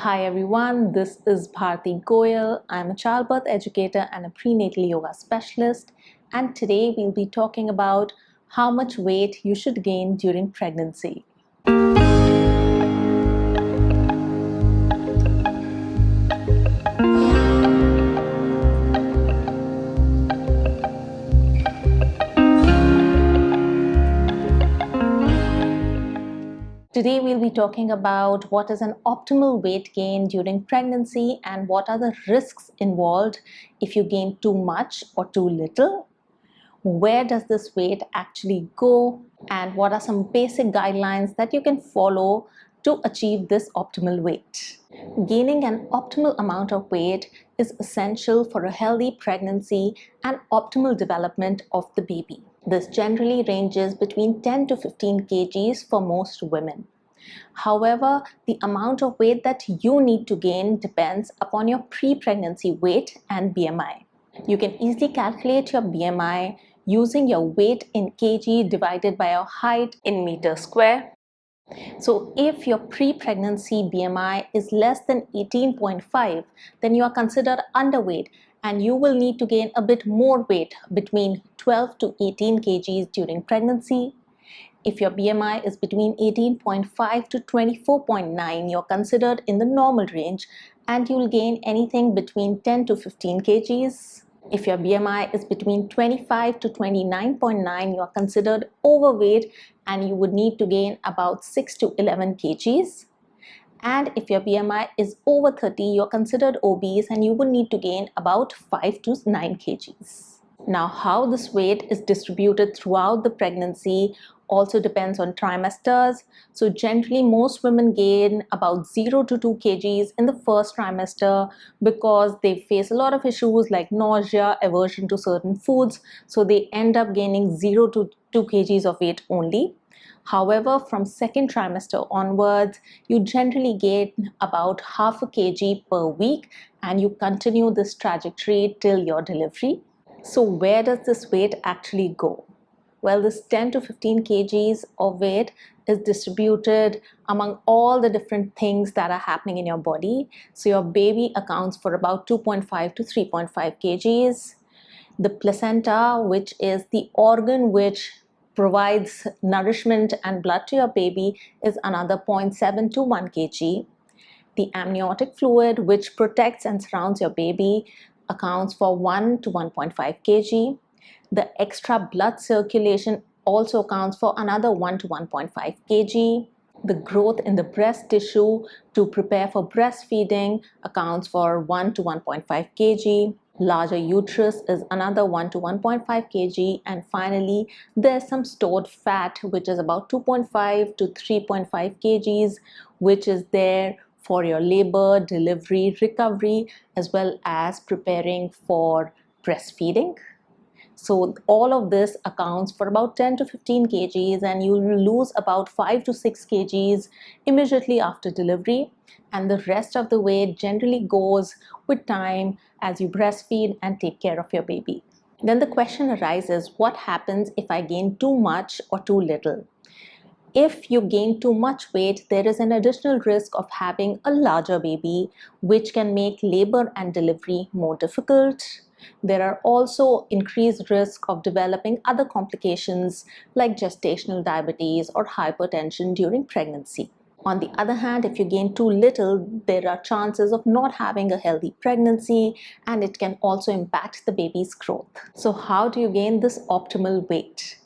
Hi everyone, this is Bharti Goel. I'm a childbirth educator and a prenatal yoga specialist, and today we'll be talking about how much weight you should gain during pregnancy. Today we'll be talking about what is an optimal weight gain during pregnancy and what are the risks involved if you gain too much or too little. Where does this weight actually go, and what are some basic guidelines that you can follow to achieve this optimal weight? Gaining an optimal amount of weight is essential for a healthy pregnancy and optimal development of the baby. This generally ranges between 10 to 15 kgs for most women. However, the amount of weight that you need to gain depends upon your pre-pregnancy weight and BMI. You can easily calculate your BMI using your weight in kg divided by your height in meter square. So if your pre-pregnancy BMI is less than 18.5, then you are considered underweight and you will need to gain a bit more weight, between 12 to 18 kgs during pregnancy. If your BMI is between 18.5 to 24.9, you're considered in the normal range and you'll gain anything between 10 to 15 kgs. If your BMI is between 25 to 29.9, you are considered overweight and you would need to gain about 6 to 11 kgs. And if your BMI is over 30, you're considered obese and you would need to gain about 5 to 9 kgs. Now, how this weight is distributed throughout the pregnancy also depends on trimesters. So generally, most women gain about 0 to 2 kgs in the first trimester because they face a lot of issues like nausea, aversion to certain foods. So they end up gaining 0 to 2 kgs of weight only. However, from second trimester onwards, you generally gain about half a kg per week and you continue this trajectory till your delivery. So where does this weight actually go? Well, this 10 to 15 kgs of weight is distributed among all the different things that are happening in your body. So your baby accounts for about 2.5 to 3.5 kgs. The placenta, which is the organ which provides nourishment and blood to your baby, is another 0.7 to 1 kg. The amniotic fluid, which protects and surrounds your baby, accounts for 1 to 1.5 kg. The extra blood circulation also accounts for another 1 to 1.5 kg. The growth in the breast tissue to prepare for breastfeeding accounts for 1 to 1.5 kg. Larger uterus is another 1 to 1.5 kg. And finally, there's some stored fat, which is about 2.5 to 3.5 kgs, which is there for your labor, delivery, recovery, as well as preparing for breastfeeding. So all of this accounts for about 10 to 15 kgs, and you will lose about 5 to 6 kgs immediately after delivery, and the rest of the weight generally goes with time as you breastfeed and take care of your baby. Then the question arises, what happens if I gain too much or too little? If you gain too much weight, there is an additional risk of having a larger baby, which can make labor and delivery more difficult. There are also increased risk of developing other complications like gestational diabetes or hypertension during pregnancy. On the other hand, if you gain too little, there are chances of not having a healthy pregnancy, and it can also impact the baby's growth. So how do you gain this optimal weight?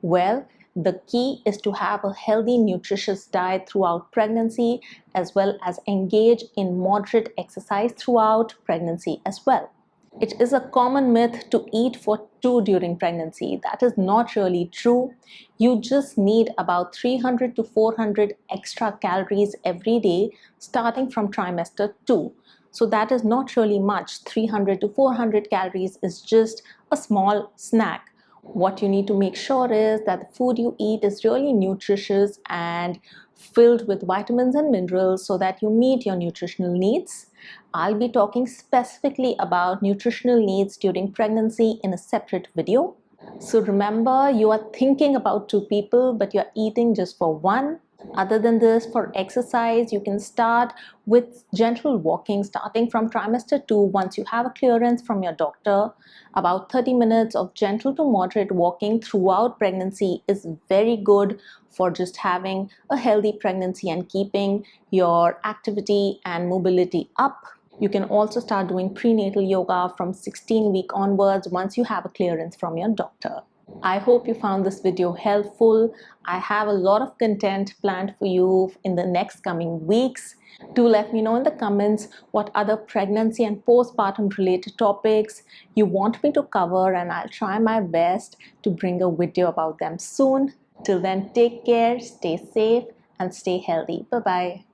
Well, the key is to have a healthy, nutritious diet throughout pregnancy, as well as engage in moderate exercise throughout pregnancy as well. It is a common myth to eat for two during pregnancy. That is not really true. You just need about 300 to 400 extra calories every day starting from trimester 2. So that is not really much. 300 to 400 calories is just a small snack. What you need to make sure is that the food you eat is really nutritious and filled with vitamins and minerals so that you meet your nutritional needs. I'll be talking specifically about nutritional needs during pregnancy in a separate video. So remember, you are thinking about two people, but you're eating just for one. Other than this, for exercise, you can start with gentle walking starting from trimester 2. Once you have a clearance from your doctor, about 30 minutes of gentle to moderate walking throughout pregnancy is very good for just having a healthy pregnancy and keeping your activity and mobility up. You can also start doing prenatal yoga from 16-week onwards once you have a clearance from your doctor. I hope you found this video helpful. I have a lot of content planned for you in the next coming weeks. Do let me know in the comments what other pregnancy and postpartum related topics you want me to cover, and I'll try my best to bring a video about them soon. Till then, take care, stay safe, and stay healthy. Bye-bye.